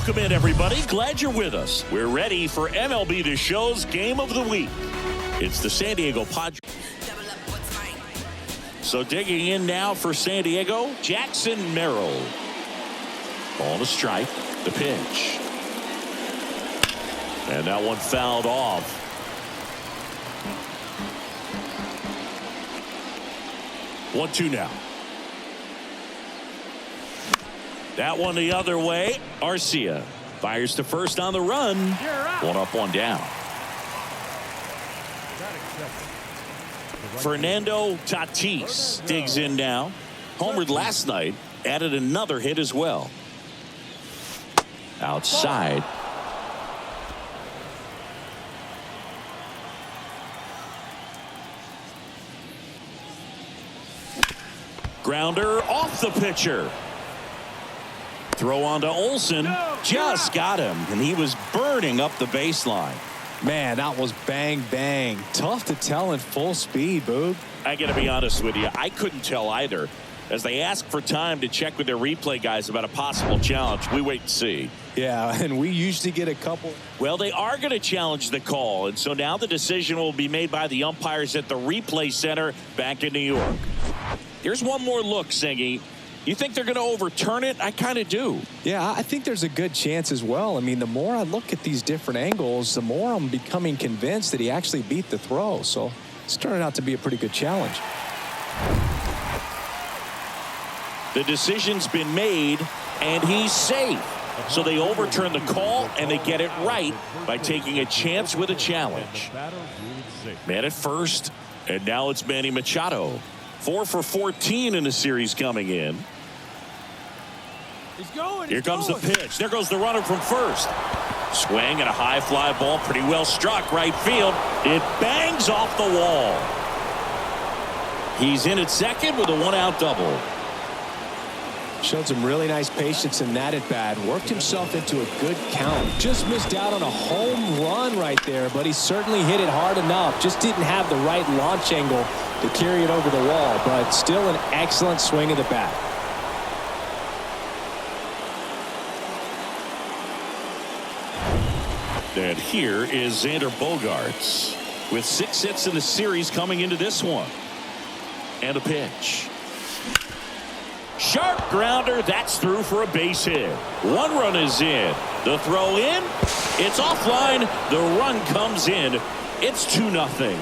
Welcome in, everybody. Glad you're with us. We're ready for MLB The Show's Game of the Week. It's the San Diego Padres. So digging in now for San Diego, Jackson Merrill. Ball to strike. The pitch. And that one fouled off. One-two now. That one the other way. Arcia fires to first on the run. One up, one down. Fernando Tatis digs in now. Homered last night. Added another hit as well. Outside. Grounder off the pitcher. Throw on to Olsen. Just got him, and he was burning up the baseline. Man, that was bang, bang. Tough to tell in full speed, Boog. I got to be honest with you. I couldn't tell either. As they ask for time to check with their replay guys about a possible challenge, we wait and see. Yeah, and we usually get a couple. Well, they are going to challenge the call, and so now the decision will be made by the umpires at the replay center back in New York. Here's one more look, Singy. You think they're going to overturn it? I kind of do. Yeah, I think there's a good chance as well. I mean, the more I look at these different angles, the more I'm becoming convinced that he actually beat the throw. So it's turning out to be a pretty good challenge. The decision's been made, and he's safe. So they overturn the call, and they get it right by taking a chance with a challenge. Man at first, and now it's Manny Machado. 4 for 14 in the series coming in. Here comes the pitch. There goes the runner from first. Swing and a high fly ball, pretty well struck right field. It bangs off the wall. He's in at second with a one-out double. Showed some really nice patience in that at bat. Worked himself into a good count. Just missed out on a home run right there, but he certainly hit it hard enough. Just didn't have the right launch angle to carry it over the wall, but still an excellent swing of the bat. And here is Xander Bogaerts with 6 hits in the series coming into this one. And a pitch. Sharp grounder. That's through for a base hit. One run is in. The throw in. It's offline. The run comes in. It's 2-0.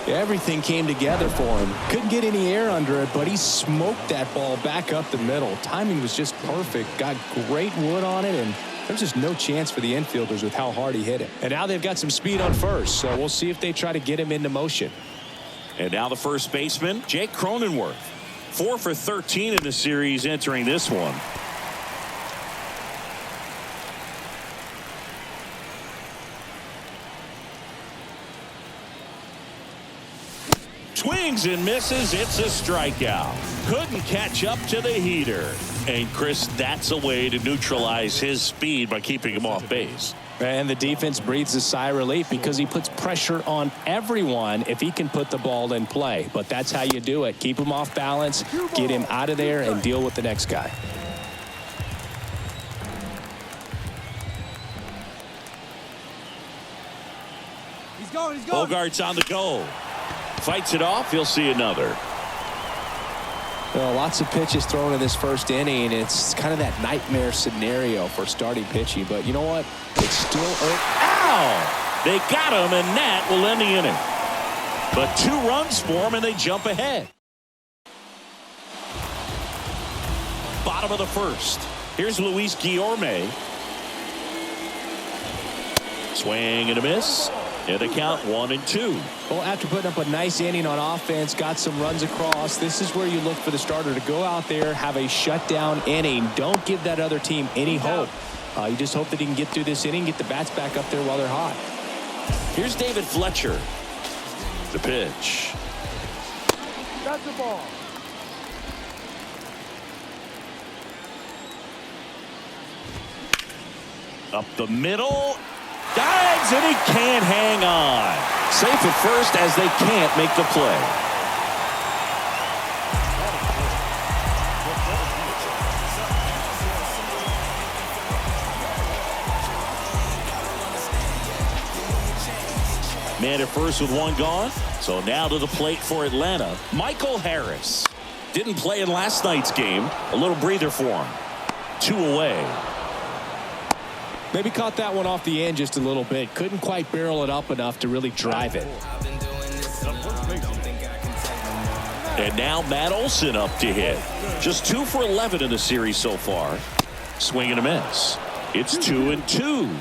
Everything came together for him. Couldn't get any air under it, but he smoked that ball back up the middle. Timing was just perfect. Got great wood on it, and there's just no chance for the infielders with how hard he hit it. And now they've got some speed on first, so we'll see if they try to get him into motion. And now the first baseman, Jake Cronenworth. 4 for 13 in the series entering this one. Swings and misses. It's a strikeout. Couldn't catch up to the heater. And Chris, that's a way to neutralize his speed by keeping him off base. And the defense breathes a sigh of relief because he puts pressure on everyone if he can put the ball in play. But that's how you do it. Keep him off balance, get him out of there, and deal with the next guy. He's going. Bogaerts on the go. Fights it off. He'll see another. Well, lots of pitches thrown in this first inning. It's kind of that nightmare scenario for starting pitching. But you know what? It's still early. Ow! They got him, and that will end the inning. But 2 runs for him, and they jump ahead. Bottom of the first. Here's Luis Guillorme. Swing and a miss. And the count 1-2. Well, after putting up a nice inning on offense, got some runs across, this is where you look for the starter to go out there, have a shutdown inning. Don't give that other team any hope. You just hope that he can get through this inning, get the bats back up there while they're hot. Here's David Fletcher. The pitch. That's the ball. Up the middle. Dives, and he can't hang on. Safe at first as they can't make the play. Man at first with one gone. So now to the plate for Atlanta, Michael Harris. Didn't play in last night's game. A little breather for him. 2 away. Maybe caught that one off the end just a little bit. Couldn't quite barrel it up enough to really drive it. And now Matt Olson up to hit. Just 2 for 11 in the series so far. Swing and a miss. It's 2-2.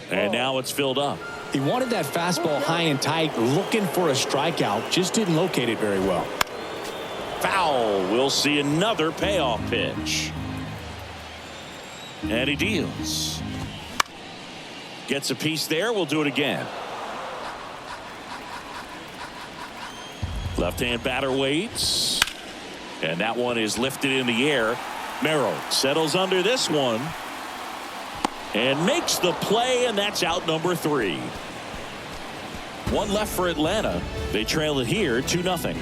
And now it's filled up. He wanted that fastball high and tight, looking for a strikeout. Just didn't locate it very well. Foul. We'll see another payoff pitch. And he deals. Gets a piece there. We'll do it again. Left-hand batter waits. And that one is lifted in the air. Merrill settles under this one. And makes the play, and that's out number 3. 1 left for Atlanta. They trail it here 2-0.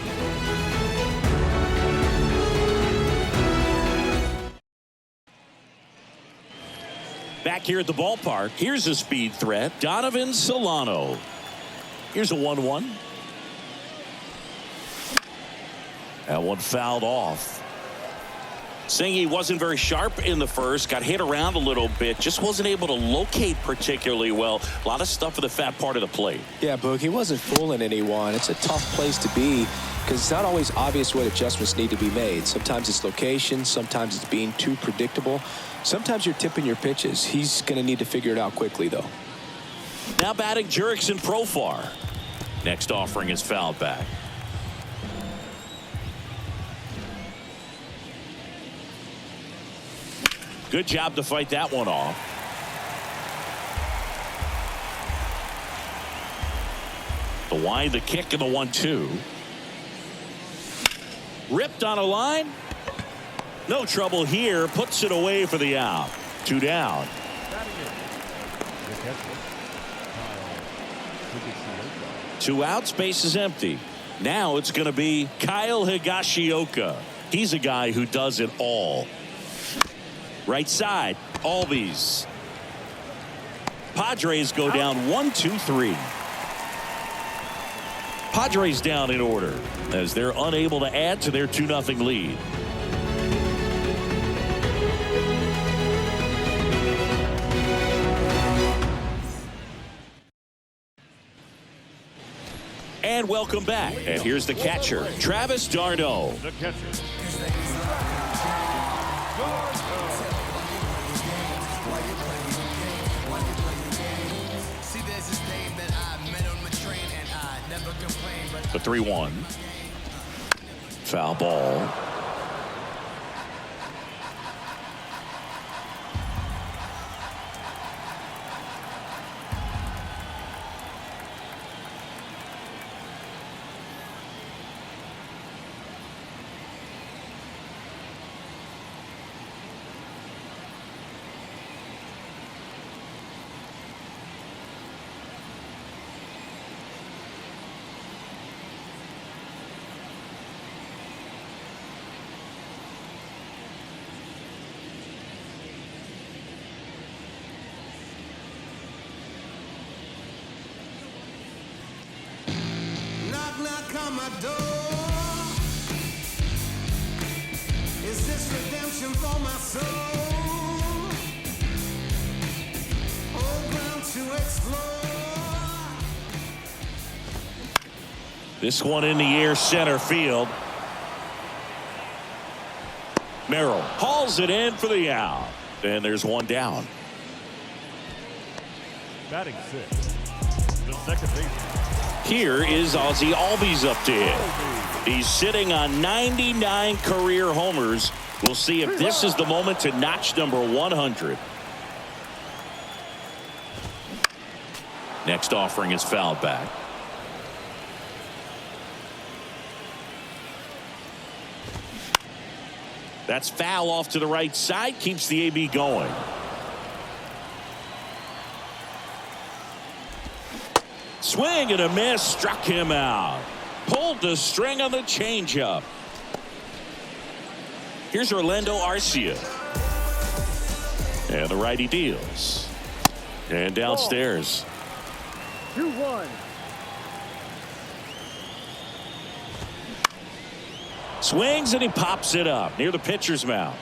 Back here at the ballpark, here's a speed threat. Donovan Solano. Here's a 1-1. That one fouled off. Singy wasn't very sharp in the first. Got hit around a little bit. Just wasn't able to locate particularly well. A lot of stuff for the fat part of the plate. Yeah, Boog, he wasn't fooling anyone. It's a tough place to be because it's not always obvious what adjustments need to be made. Sometimes it's location. Sometimes it's being too predictable. Sometimes you're tipping your pitches. He's going to need to figure it out quickly, though. Now batting Jurickson Profar. Next offering is fouled back. Good job to fight that one off. The wind, the kick, and the 1-2. Ripped on a line. No trouble here. Puts it away for the out. 2 down. Two outs, base is empty. Now it's going to be Kyle Higashioka. He's a guy who does it all. Right side, Albies. Padres go down 1-2-3. Padres down in order as they're unable to add to their 2-0 lead. And welcome back. And here's the catcher, Travis d'Arnaud. The catcher. The 3-1. Foul ball. Knock on my door. Is this redemption for my soul? Old ground to explore. This one in the air, center field. Merrill hauls it in for the out. And there's one down. Batting 6. The second baseman. Here is Ozzie Albies up to hit. He's sitting on 99 career homers. We'll see if this is the moment to notch number 100. Next offering is fouled back. That's foul off to the right side. Keeps the AB going. Swing and a miss. Struck him out. Pulled the string on the changeup. Here's Orlando Arcia. And the righty deals. And downstairs. 2-1. Swings and he pops it up near the pitcher's mound.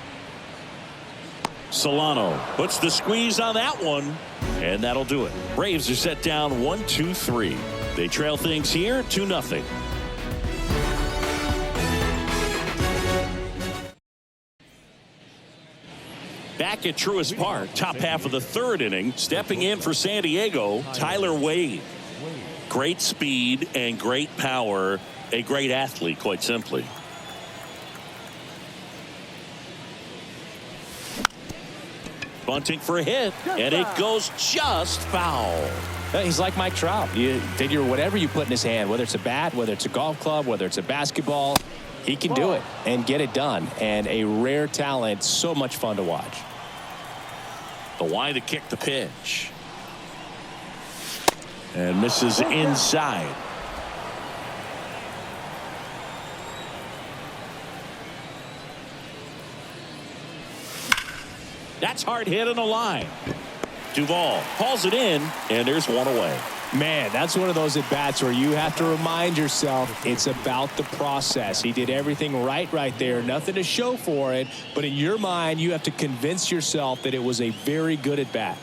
Solano puts the squeeze on that one, and that'll do it. Braves are set down 1-2-3. They trail things here 2-0. Back at Truist Park, top half of the third inning, stepping in for San Diego, Tyler Wade. Great speed and great power, a great athlete, quite simply. Bunting for a hit, and it goes just foul. He's like Mike Trout. You figure whatever you put in his hand, whether it's a bat, whether it's a golf club, whether it's a basketball, he can do it and get it done. And a rare talent, so much fun to watch. The wide to kick the pitch. And misses inside. That's hard hit on the line. Duvall hauls it in, and there's one away. Man, that's one of those at-bats where you have to remind yourself it's about the process. He did everything right there. Nothing to show for it, but in your mind, you have to convince yourself that it was a very good at-bat.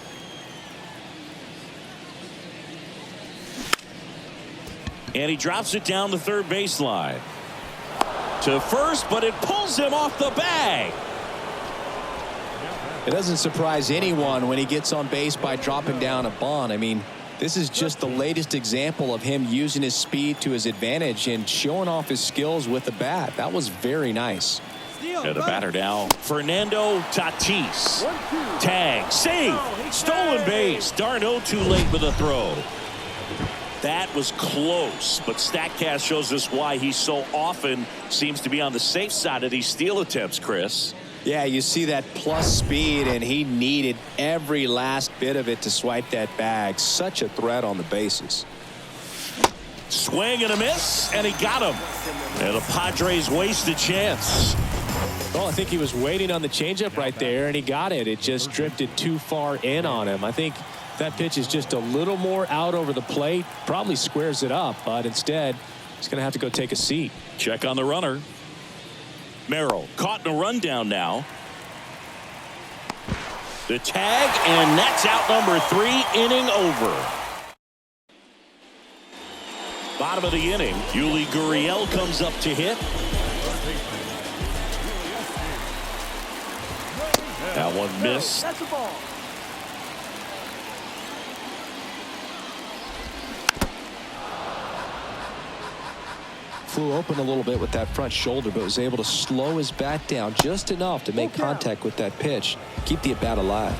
And he drops it down the third baseline. To first, but it pulls him off the bag. It doesn't surprise anyone when he gets on base by dropping down a bunt. I mean, this is just the latest example of him using his speed to his advantage and showing off his skills with the bat. That was very nice. And the batter now, Fernando Tatis. Tag, save, stolen base. Darno too late with the throw. That was close, but StatCast shows us why he so often seems to be on the safe side of these steal attempts, Chris. Yeah, you see that plus speed, and he needed every last bit of it to swipe that bag. Such a threat on the bases. Swing and a miss, and he got him. And the Padres waste a chance. Well, I think he was waiting on the changeup right there, and he got it. It just drifted too far in on him. I think that pitch is just a little more out over the plate. Probably squares it up, but instead, he's going to have to go take a seat. Check on the runner. Merrill caught in a rundown now. The tag, and that's out number 3, inning over. Bottom of the inning, Yuli Gurriel comes up to hit. That one missed. That's the ball. Flew open a little bit with that front shoulder, but was able to slow his bat down just enough to make contact with that pitch. Keep the at-bat alive.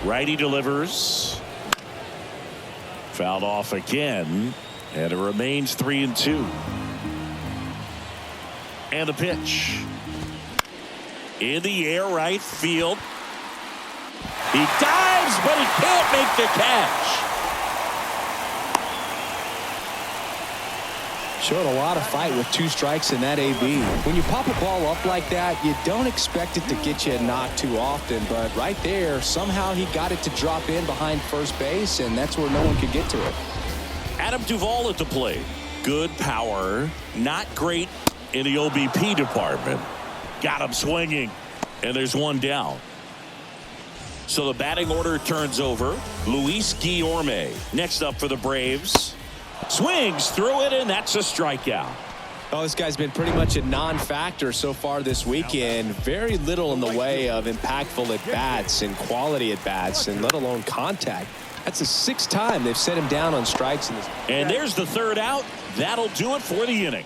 Righty delivers. Fouled off again, and it remains 3-2. And the pitch. In the air, right field. He dives, but he can't make the catch. Showed a lot of fight with 2 strikes in that AB. When you pop a ball up like that, you don't expect it to get you a knock too often, but right there, somehow he got it to drop in behind first base, and that's where no one could get to it. Adam Duvall at the plate. Good power, not great in the OBP department. Got him swinging, and there's one down. So the batting order turns over. Luis Guillorme next up for the Braves. Swings through it, and that's a strikeout. Oh, this guy's been pretty much a non-factor so far this weekend. Very little in the way of impactful at-bats and quality at-bats, and let alone contact. That's the 6th time they've set him down on strikes in this. And there's the third out. That'll do it for the inning.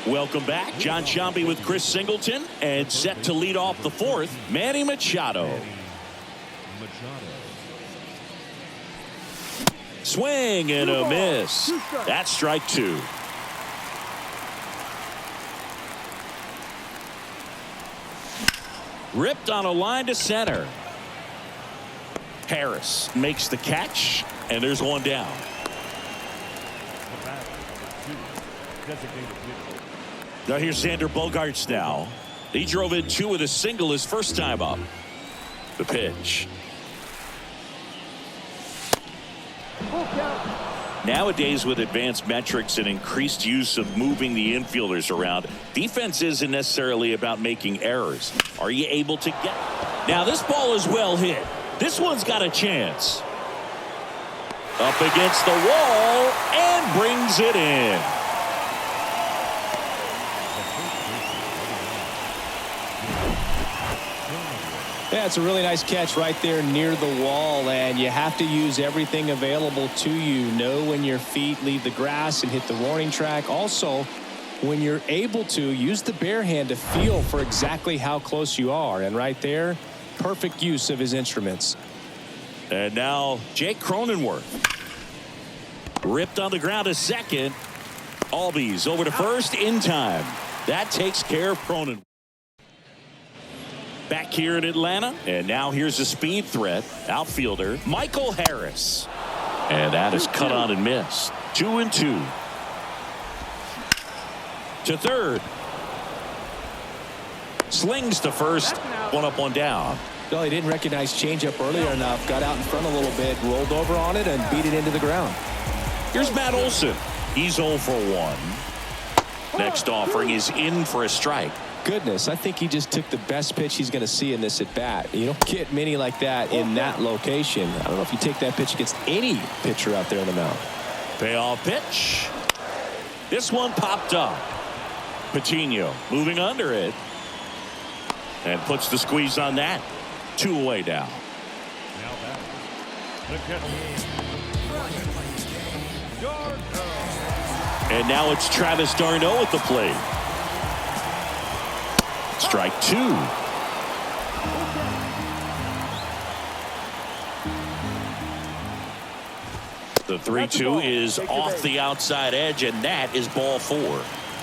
Welcome back. John Sciambi with Chris Singleton, and set to lead off the 4th, Manny Machado. Swing and a miss. That's strike 2. Ripped on a line to center. Harris makes the catch, and there's one down. Now here's Xander Bogaerts now. He drove in 2 with a single his first time up. The pitch. Nowadays, with advanced metrics and increased use of moving the infielders around, defense isn't necessarily about making errors. Are you able to get? Now this ball is well hit. This one's got a chance. Up against the wall and brings it in. Yeah, it's a really nice catch right there near the wall, and you have to use everything available to you. Know when your feet leave the grass and hit the warning track. Also, when you're able to, use the bare hand to feel for exactly how close you are. And right there, perfect use of his instruments. And now Jake Cronenworth. Ripped on the ground to second. Albies over to first in time. That takes care of Cronenworth. Back here in Atlanta, and now here's a speed threat. Outfielder Michael Harris. And that is cut on and missed. 2-2. To third. Slings to first. 1 up, 1 down. Well, he didn't recognize changeup earlier enough. Got out in front a little bit, rolled over on it, and beat it into the ground. Here's Matt Olson. He's 0 for 1. Next offering is in for a strike. Goodness, I think he just took the best pitch he's going to see in this at bat. You don't get many like that in that location. I don't know if you take that pitch against any pitcher out there on the mound. Payoff pitch. This one popped up. Patino moving under it and puts the squeeze on that. 2 away now. Now back. The catcher. And now it's Travis d'Arnaud at the plate. Strike 2. The 3-2 is off the outside edge, and that is ball 4.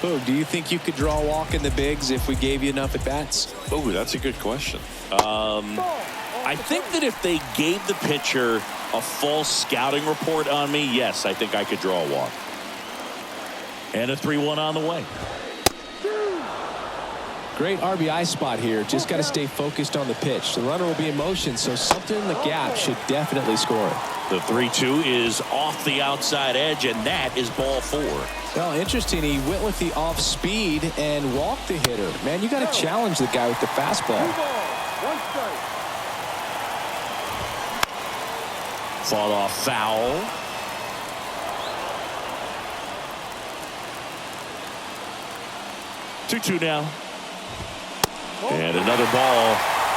Oh, do you think you could draw a walk in the bigs if we gave you enough at bats? Oh, that's a good question. I think that if they gave the pitcher a full scouting report on me, yes, I think I could draw a walk. And a 3-1 on the way. Great RBI spot here. Just got to stay focused on the pitch. The runner will be in motion, so something in the gap should definitely score it. The 3-2 is off the outside edge, and that is ball 4. Well, interesting. He went with the off speed and walked the hitter. Man, you got to challenge the guy with the fastball. Fought off foul. Two now. And another ball.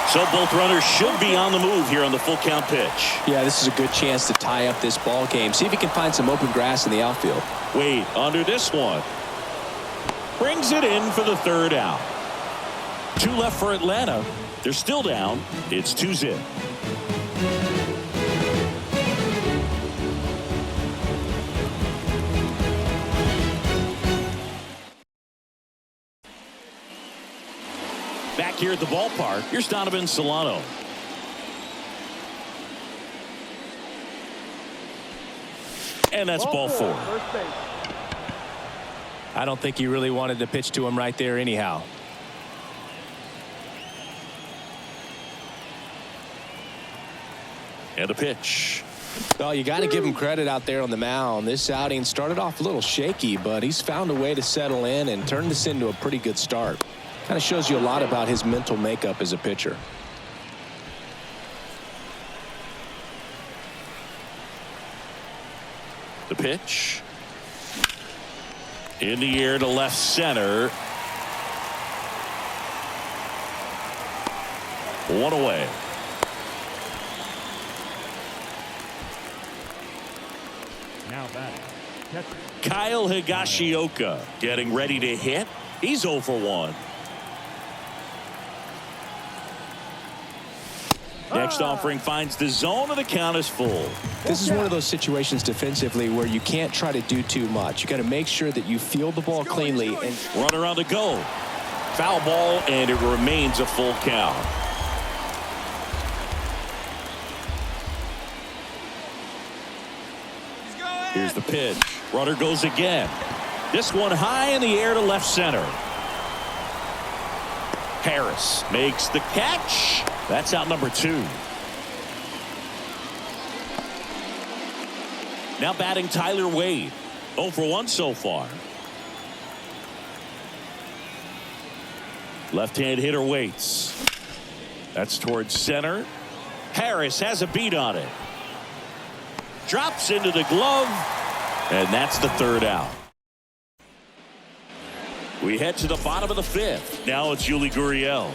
So both runners should be on the move here on the full count pitch. Yeah, this is a good chance to tie up this ball game. See if he can find some open grass in the outfield. Wait, under this one. Brings it in for the 3rd out. 2 left for Atlanta. They're still down. It's 2-0. Back here at the ballpark, here's Donovan Solano. And that's ball 4. I don't think he really wanted to pitch to him right there anyhow. And a pitch. Well, you got to give him credit out there on the mound. This outing started off a little shaky, but he's found a way to settle in and turn this into a pretty good start. Kind of shows you a lot about his mental makeup as a pitcher. The pitch. In the air to left center. 1 away. Now back. Catcher. Kyle Higashioka getting ready to hit. He's 0 for 1. Next offering finds the zone, and the count is full. This is one of those situations defensively where you can't try to do too much. You got to make sure that you field the ball cleanly. And runner on the go. Foul ball, and it remains a full count. Here's the pitch. Runner goes again. This one high in the air to left center. Harris makes the catch. That's out number 2. Now batting Tyler Wade. 0 for 1 so far. Left-hand hitter waits. That's towards center. Harris has a beat on it. Drops into the glove. And that's the 3rd out. We head to the bottom of the 5th. Now it's Yuli Gurriel.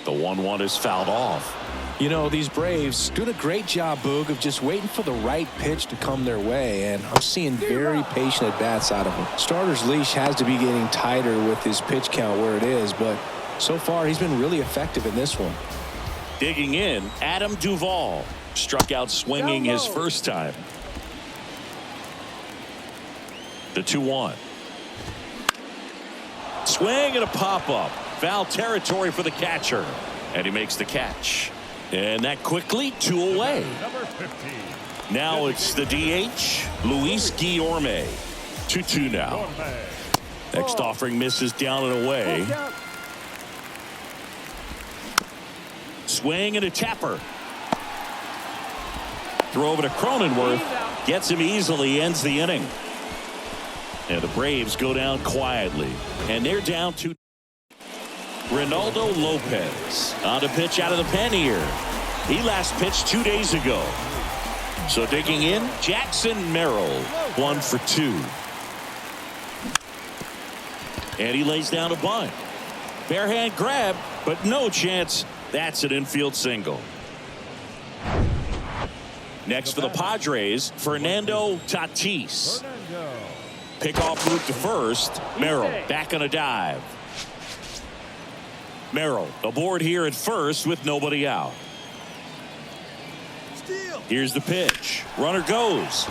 The 1-1 is fouled off. You know, these Braves doing a great job, Boog, of just waiting for the right pitch to come their way, and I'm seeing very patient at-bats out of him. Starter's leash has to be getting tighter with his pitch count where it is, but so far he's been really effective in this one. Digging in, Adam Duvall. Struck out swinging his first time. The 2-1. Swing and a pop-up. Foul territory for the catcher. And he makes the catch. And that quickly 2 away. Number 15. Now it's the DH, Luis Guillorme. 2-2 now. Next offering misses down and away. Swing and a tapper. Throw over to Cronenworth. Gets him easily, ends the inning. And the Braves go down quietly. And they're down to Ronaldo Lopez on to pitch out of the pen here. He last pitched 2 days ago. So digging in, Jackson Merrill, 1 for 2. And he lays down a bunt. Bare hand grab, but no chance. That's an infield single. Next for the Padres, Fernando Tatis. Pickoff move to first. Merrill back on a dive. Merrill aboard here at first with nobody out. Here's the pitch. Runner goes.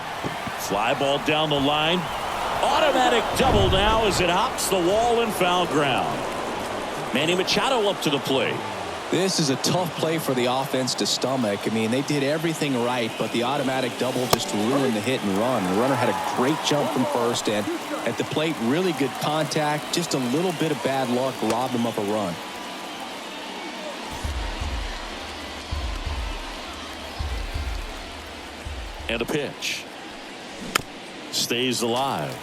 Fly ball down the line. Automatic double now as it hops the wall and foul ground. Manny Machado up to the plate. This is a tough play for the offense to stomach. I mean, they did everything right, but the automatic double just ruined the hit and run. The runner had a great jump from first, and at the plate, really good contact. Just a little bit of bad luck robbed him of a run. And a pitch. Stays alive.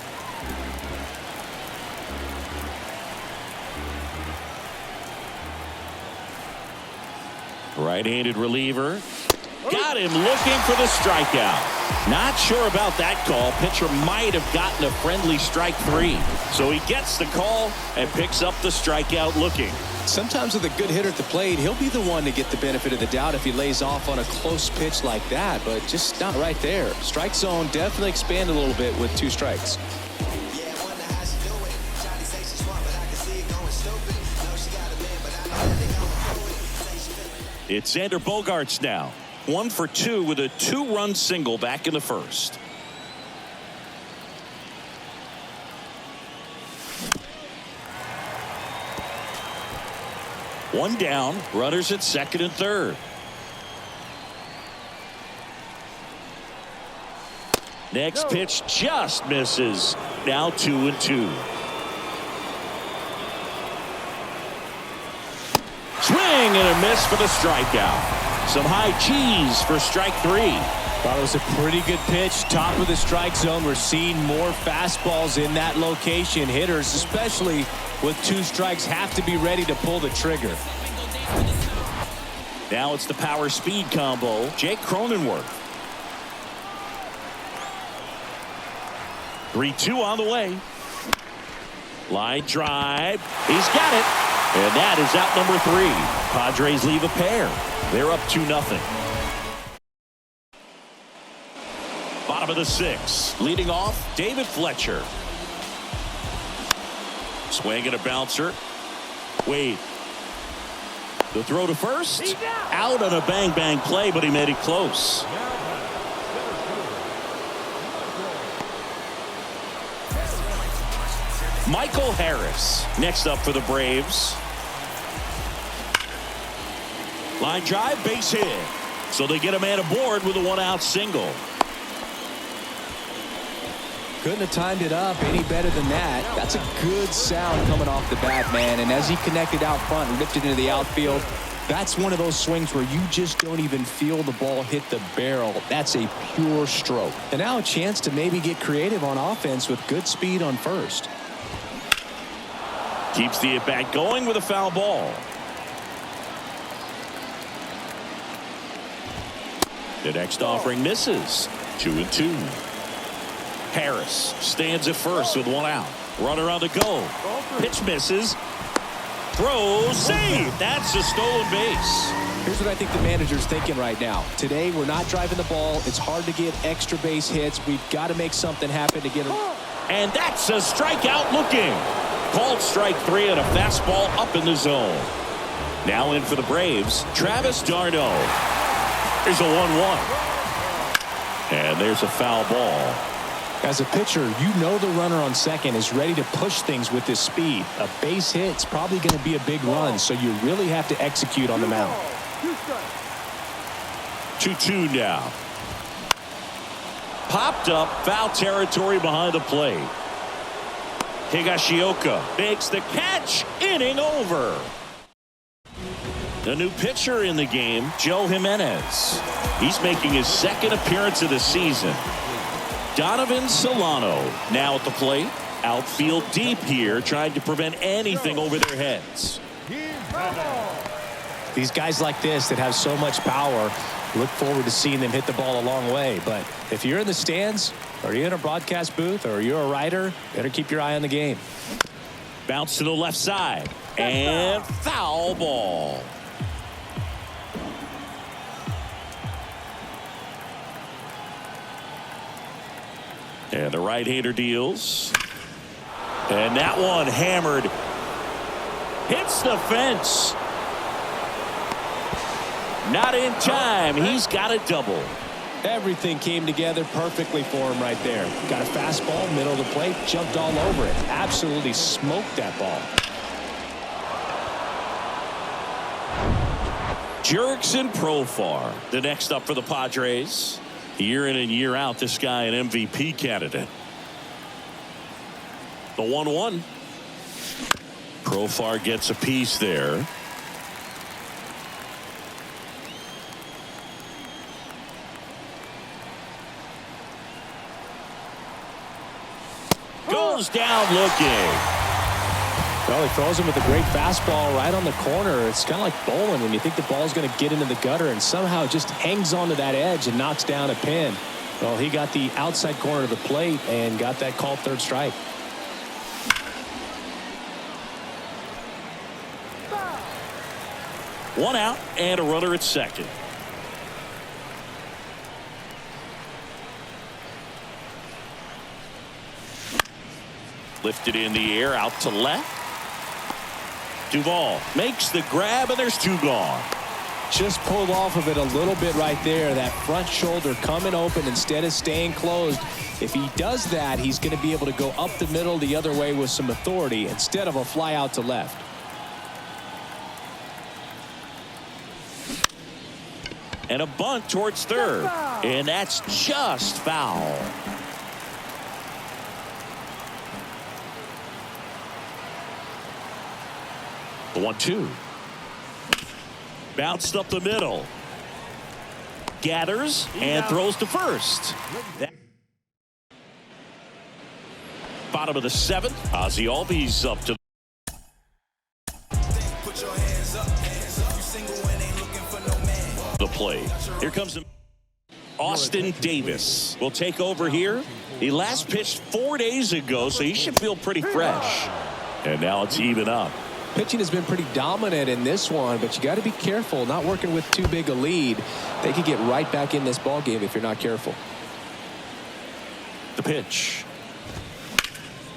Right-handed reliever. Got him looking for the strikeout. Not sure about that call. Pitcher might have gotten a friendly strike 3. So he gets the call and picks up the strikeout looking. Sometimes with a good hitter at the plate, he'll be the one to get the benefit of the doubt if he lays off on a close pitch like that, but just not right there. Strike zone definitely expanded a little bit with 2 strikes. It's Xander Bogaerts now. 1 for 2 with a 2-run single back in the first. One down, runners at second and third. Next pitch just misses. Now 2-2. Swing and a miss for the strikeout. Some high cheese for strike 3. Thought it was a pretty good pitch. Top of the strike zone. We're seeing more fastballs in that location. Hitters, especially with 2 strikes, have to be ready to pull the trigger. Now it's the power speed combo. Jake Cronenworth. 3-2 on the way. Line drive. He's got it. And that is out number 3. Padres leave a pair. They're up 2-0. Bottom of the 6th. Leading off, David Fletcher. Swing and a bouncer. Wade. The throw to first. Out on a bang-bang play, but he made it close. Michael Harris next up for the Braves. Line drive, base hit. So they get a man aboard with a 1-out single. Couldn't have timed it up any better than that. That's a good sound coming off the bat, man. And as he connected out front and ripped it into the outfield, that's one of those swings where you just don't even feel the ball hit the barrel. That's a pure stroke. And now a chance to maybe get creative on offense with good speed on first. Keeps the at-bat going with a foul ball. The next offering misses. 2-2. Harris stands at first with one out. Runner on the go. Pitch misses. Throw, save. That's a stolen base. Here's what I think the manager's thinking right now. Today, we're not driving the ball. It's hard to get extra base hits. We've got to make something happen to get him. And that's a strikeout looking. Called strike 3 and a fastball up in the zone. Now in for the Braves, Travis d'Arnaud. There's a 1-1. And there's a foul ball. As a pitcher, you know the runner on second is ready to push things with his speed. A base hit's probably going to be a big run, so you really have to execute on the mound. 2-2 now. Popped up, foul territory behind the plate. Higashioka makes the catch. Inning over. The new pitcher in the game, Joe Jimenez. He's making his second appearance of the season. Donovan Solano now at the plate. Outfield deep here, trying to prevent anything over their heads. These guys like this that have so much power, look forward to seeing them hit the ball a long way. But if you're in the stands, or you're in a broadcast booth, or you're a writer, better keep your eye on the game. Bounce to the left side. And foul ball. And the right-hander deals. And that one hammered. Hits the fence. Not in time. He's got a double. Everything came together perfectly for him right there. Got a fastball, middle of the plate, jumped all over it. Absolutely smoked that ball. Jurickson Profar, the next up for the Padres. Year in and year out, this guy an MVP candidate. The 1-1. Profar gets a piece there. Goes down looking. Well, he throws him with a great fastball right on the corner. It's kind of like bowling when you think the ball's going to get into the gutter and somehow it just hangs onto that edge and knocks down a pin. Well, he got the outside corner of the plate and got that called third strike. One out and a runner at second. Lifted in the air out to left. Duvall makes the grab and there's two gone. Just pulled off of it a little bit right there. That front shoulder coming open instead of staying closed. If he does that, he's going to be able to go up the middle the other way with some authority instead of a fly out to left. And a bunt towards third. And that's just foul. The 1-2. Bounced up the middle. Gathers and throws to first. Bottom of the 7th. Ozzie Albies up to the plate. Here comes Austin Davis. Will take over here. He last pitched 4 days ago, so he should feel pretty fresh. And now it's even up. Pitching has been pretty dominant in this one, but you got to be careful not working with too big a lead. They could get right back in this ball game if you're not careful. The pitch.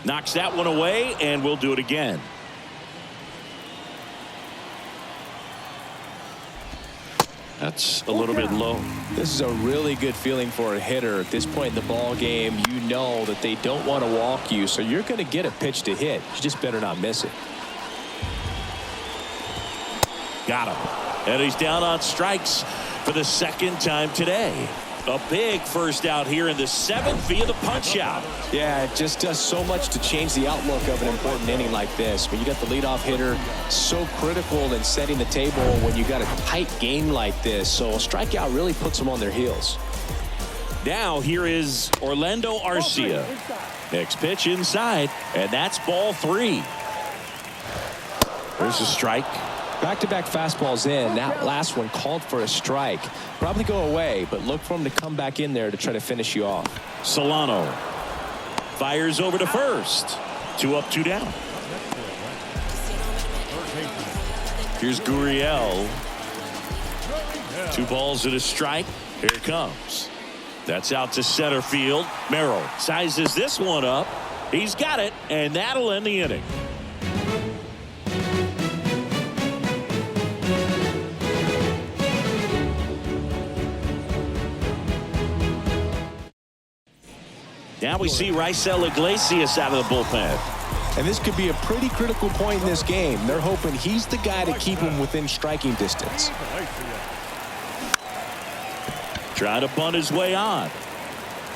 Knocks that one away, and we'll do it again. That's a little bit low. This is a really good feeling for a hitter. At this point in the ball game, you know that they don't want to walk you, so you're going to get a pitch to hit. You just better not miss it. Got him. And he's down on strikes for the second time today. A big first out here in the 7th via the punch out. Yeah, it just does so much to change the outlook of an important inning like this. When you got the leadoff hitter, so critical in setting the table when you got a tight game like this. So a strikeout really puts them on their heels. Now here is Orlando Arcia. Next pitch inside, and that's ball 3. There's a strike. Back-to-back fastballs in. That last one called for a strike. Probably go away, but look for him to come back in there to try to finish you off. Solano fires over to first. 2 up, 2 down. Here's Gurriel. 2 balls and a strike. Here it comes. That's out to center field. Merrill sizes this one up. He's got it, and that'll end the inning. Now we see Raisel Iglesias out of the bullpen. And this could be a pretty critical point in this game. They're hoping he's the guy to keep him within striking distance. Trying to bunt his way on.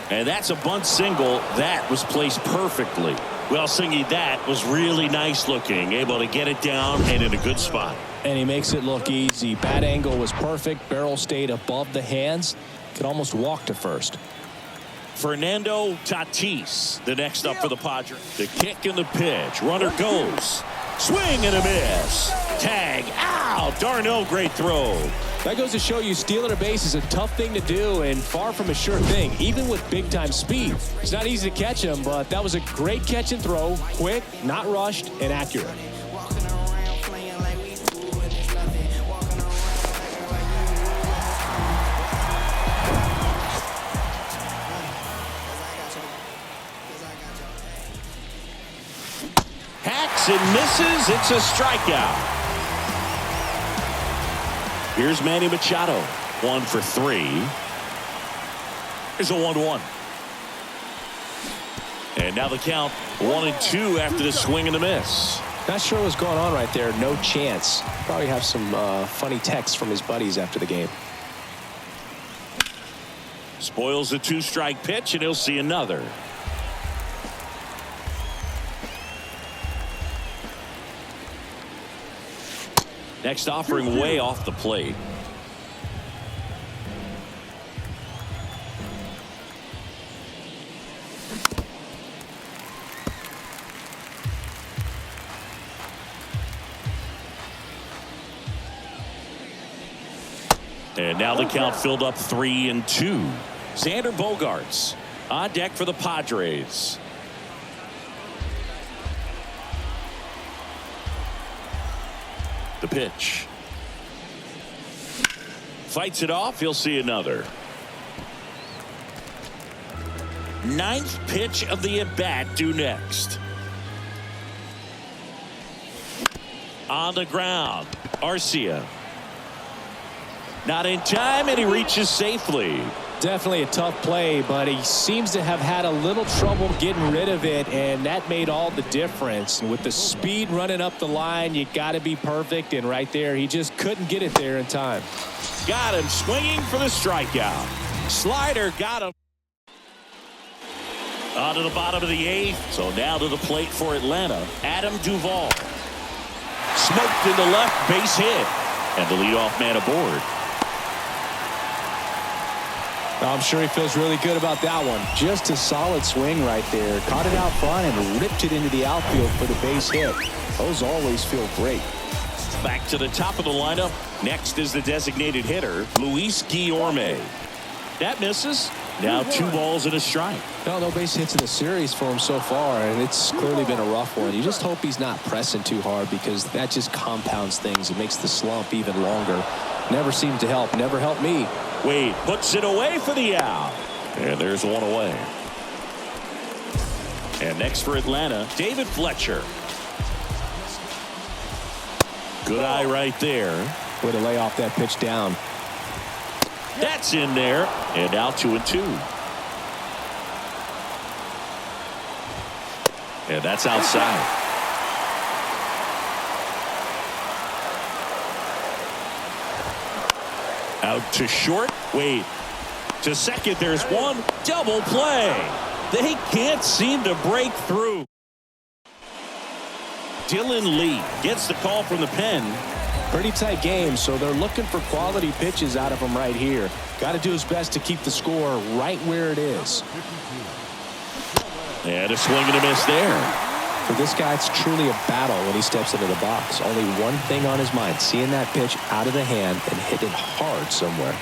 And that's a bunt single. That was placed perfectly. Well, Singy, that was really nice looking. Able to get it down and in a good spot. And he makes it look easy. Bat angle was perfect. Barrel stayed above the hands. Could almost walk to first. Fernando Tatis, the next up for the Padres. The kick and the pitch. Runner goes. Swing and a miss. Tag. Ow! Darno, great throw. That goes to show you stealing a base is a tough thing to do and far from a sure thing, even with big-time speed. It's not easy to catch him, but that was a great catch and throw. Quick, not rushed, and accurate. Hacks and misses. It's a strikeout. Here's Manny Machado. 1 for 3. Here's a 1-1. And now the count 1-2 after the swing and the miss. Not sure what's going on right there. No chance. Probably have some funny texts from his buddies after the game. Spoils a 2-strike pitch, and he'll see another. Next offering way off the plate. And now the count filled up 3-2. Xander Bogaerts on deck for the Padres. The pitch. Fights it off. He'll see another. 9th pitch of the at-bat due next. On the ground. Arcia. Not in time, and he reaches safely. Definitely a tough play, but he seems to have had a little trouble getting rid of it, and that made all the difference. And with the speed running up the line, you got to be perfect, and right there, he just couldn't get it there in time. Got him swinging for the strikeout. Slider got him. On to the bottom of the 8th. So now to the plate for Atlanta. Adam Duvall. Smoked in the left, base hit. And the leadoff man aboard. I'm sure he feels really good about that one. Just a solid swing right there. Caught it out front and ripped it into the outfield for the base hit. Those always feel great. Back to the top of the lineup. Next is the designated hitter, Luis Guillorme. That misses. Now 2 balls and a strike. No base hits in the series for him so far, and it's clearly been a rough one. You just hope he's not pressing too hard because that just compounds things. It makes the slump even longer. Never seems to help. Never helped me. Wade puts it away for the out. And there's one away. And next for Atlanta, David Fletcher. Good eye right there. Way to lay off that pitch down. That's in there. And now 2-2. And that's outside. Out to short. Wade To second, there's one. Double play. They can't seem to break through. Dylan Lee gets the call from the pen. Pretty tight game, so they're looking for quality pitches out of him right here. Got to do his best to keep the score right where it is. And a swing and a miss there. For this guy, it's truly a battle when he steps into the box. Only one thing on his mind, seeing that pitch out of the hand and hit it hard somewhere.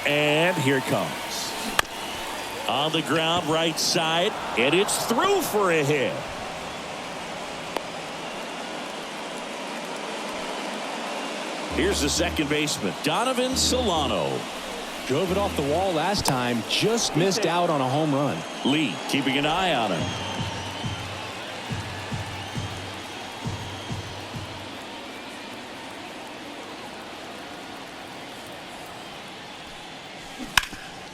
And here it comes. On the ground, right side, and it's through for a hit. Here's the second baseman, Donovan Solano. Drove it off the wall last time, just missed out on a home run. Lee keeping an eye on him.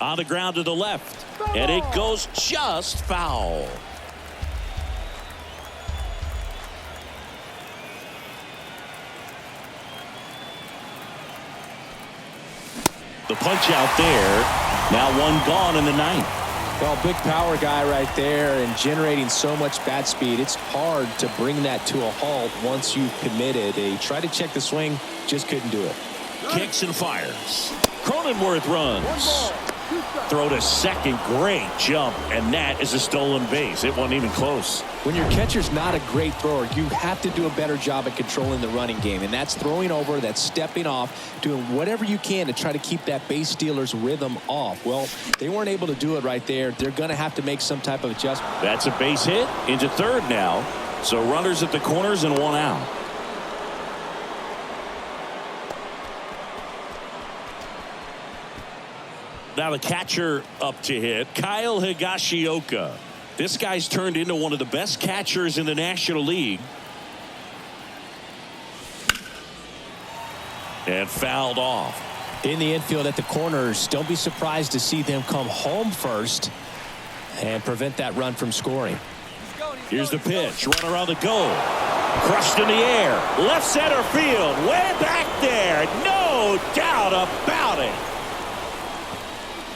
On the ground to the left, and it goes just foul. The punch out there. Now one gone in the ninth. Well, big power guy right there and generating so much bat speed. It's hard to bring that to a halt once you've committed. They tried to check the swing, just couldn't do it. Kicks and fires. Cronenworth runs. Throw to second. Great jump, and that is a stolen base. It wasn't even close. When your catcher's not a great thrower, you have to do a better job at controlling the running game, and that's throwing over, that's stepping off, doing whatever you can to try to keep that base stealer's rhythm off. Well, they weren't able to do it right there. They're going to have to make some type of adjustment. That's a base hit into third now. So runners at the corners and one out. Now the catcher up to hit, Kyle Higashioka. This guy's turned into one of the best catchers in the National League. And fouled off. In the infield at the corners, don't be surprised to see them come home first and prevent that run from scoring. Here's the pitch. Run around the goal. Crushed in the air. Left center field. Way back there. No doubt about it.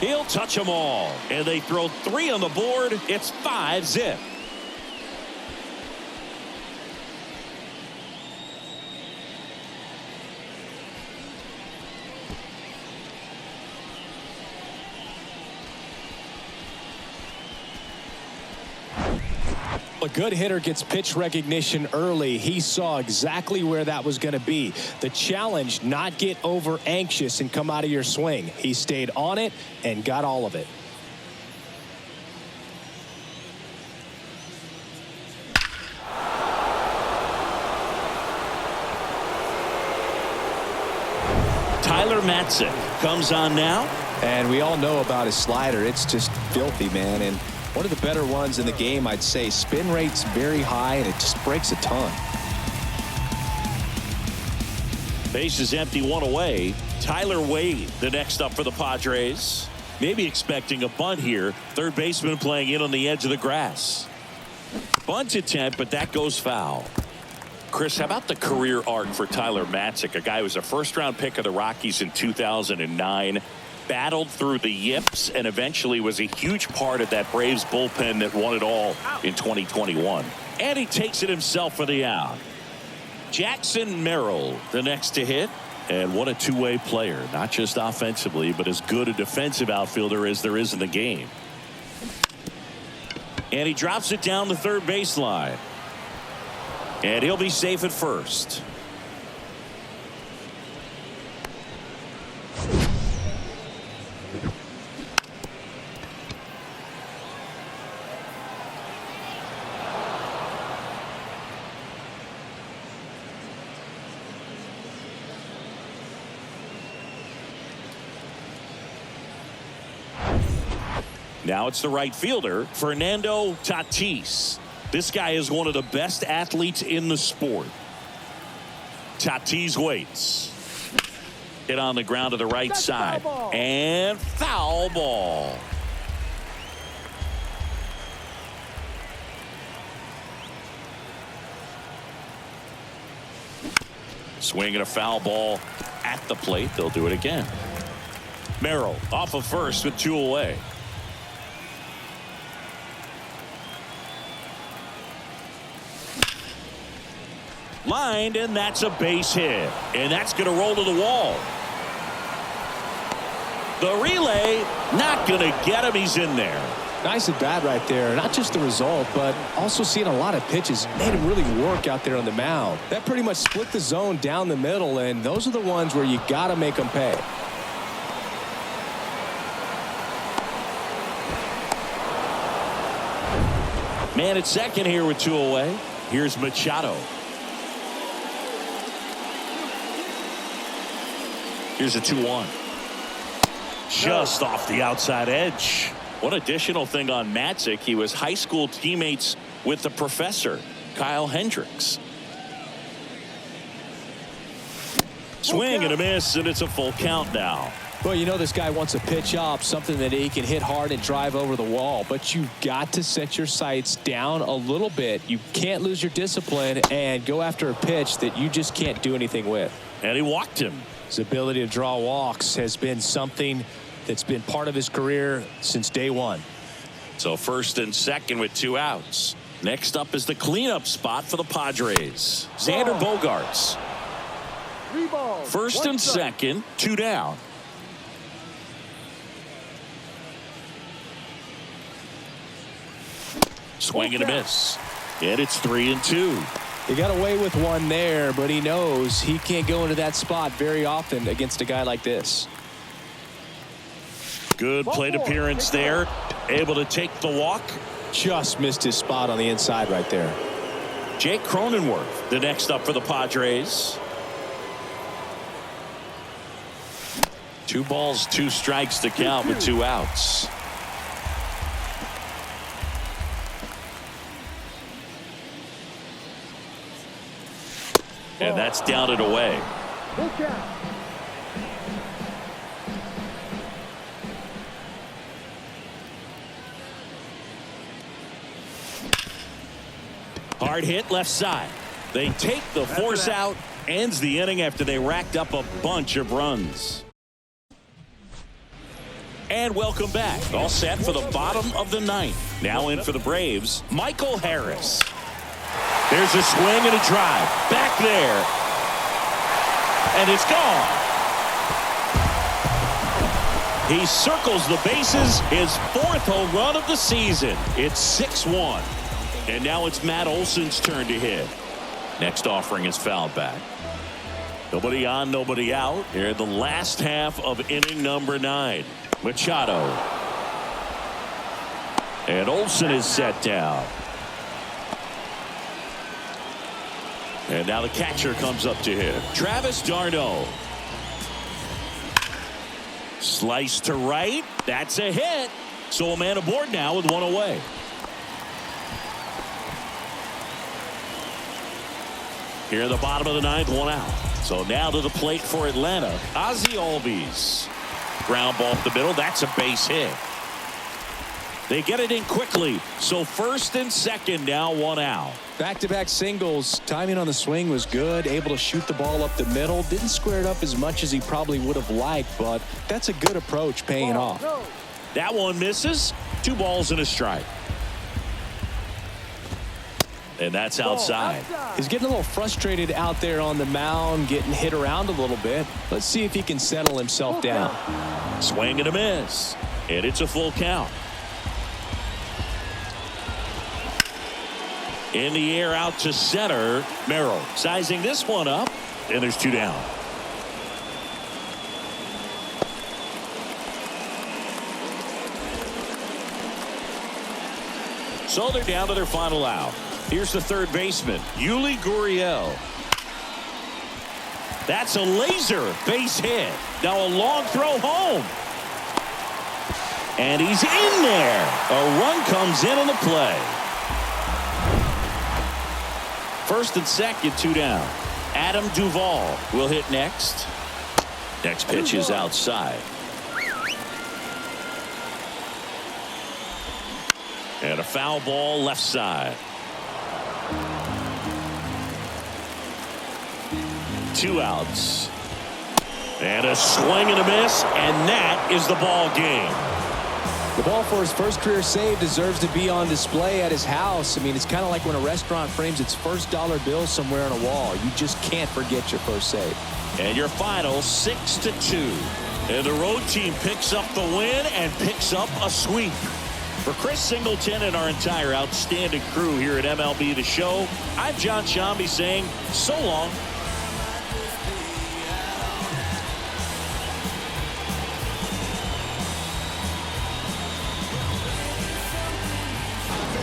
He'll touch them all. And they throw 3 on the board. It's 5-zip. A good hitter gets pitch recognition early. He saw exactly where that was going to be. The challenge, not get over anxious and come out of your swing. He stayed on it and got all of it. Tyler Matzik comes on now. And we all know about his slider. It's just filthy, man. And one of the better ones in the game, I'd say. Spin rate's very high, and it just breaks a ton. Base is empty, 1 away. Tyler Wade, the next up for the Padres. Maybe expecting a bunt here. Third baseman playing in on the edge of the grass. Bunt attempt, but that goes foul. Chris, how about the career arc for Tyler Matzik, a guy who was a first-round pick of the Rockies in 2009. Battled through the yips and eventually was a huge part of that Braves bullpen that won it all in 2021. And he takes it himself for the out. Jackson Merrill, the next to hit. And what a two-way player, not just offensively, but as good a defensive outfielder as there is in the game. And he drops it down the third baseline. And he'll be safe at first. Now it's the right fielder, Fernando Tatis. This guy is one of the best athletes in the sport. Tatis waits. Hit on the ground to the right side. And foul ball. Swing and a foul ball at the plate. They'll do it again. Merrill off of first with 2 away. Lined, and that's a base hit. And that's going to roll to the wall. The relay, not going to get him. He's in there. Nice at bat right there. Not just the result, but also seeing a lot of pitches made him really work out there on the mound. That pretty much split the zone down the middle, and those are the ones where you got to make them pay. Man at second here with 2 away. Here's Machado. Here's a 2-1. Just off the outside edge. One additional thing on Matzik, he was high school teammates with the professor, Kyle Hendricks. Swing and a miss, and it's a full count now. Well, you know this guy wants a pitch up, something that he can hit hard and drive over the wall. But you've got to set your sights down a little bit. You can't lose your discipline and go after a pitch that you just can't do anything with. And he walked him. His ability to draw walks has been something that's been part of his career since day one. So first and second with 2 outs. Next up is the cleanup spot for the Padres. Xander Bogaerts. 3 balls. First and second, 2 down. Swing and a miss. And it's 3-2. He got away with one there, but he knows he can't go into that spot very often against a guy like this. Good plate appearance there. Able to take the walk. Just missed his spot on the inside right there. Jake Cronenworth, the next up for the Padres. 2 balls, 2 strikes to count with 2 outs. And that's down and away. Look out. Hard hit left side. They take the force out. Ends the inning after they racked up a bunch of runs. And welcome back. All set for the bottom of the 9th. Now in for the Braves, Michael Harris. There's a swing and a drive. Back there. And it's gone. He circles the bases. His 4th home run of the season. It's 6-1. And now it's Matt Olson's turn to hit. Next offering is fouled back. Nobody on, nobody out. Here in the last half of inning number 9. Machado. And Olson is set down. And now the catcher comes up to him. Travis d'Arnaud. Slice to right. That's a hit. So a man aboard now with 1 away. Here in the bottom of the 9th, 1 out. So now to the plate for Atlanta. Ozzie Albies. Ground ball up the middle. That's a base hit. They get it in quickly. So first and second now, 1 out. Back-to-back singles. Timing on the swing was good. Able to shoot the ball up the middle. Didn't square it up as much as he probably would have liked, but that's a good approach paying off. That one misses. 2 balls and a strike. And that's outside. He's getting a little frustrated out there on the mound, getting hit around a little bit. Let's see if he can settle himself down. Swing and a miss. And it's a full count. In the air out to center. Merrill sizing this one up. And there's 2 down. So they're down to their final out. Here's the third baseman, Yuli Gurriel. That's a laser base hit. Now a long throw home. And he's in there. A run comes in on the play. First and second, 2 down. Adam Duvall will hit next. Next pitch is outside. And a foul ball left side. 2 outs. And a swing and a miss, and that is the ball game. The ball for his first career save deserves to be on display at his house. I mean, it's kind of like when a restaurant frames its first dollar bill somewhere on a wall. You just can't forget your first save. And your final 6-2. And the road team picks up the win and picks up a sweep. For Chris Singleton and our entire outstanding crew here at MLB The Show, I'm John Shambi saying so long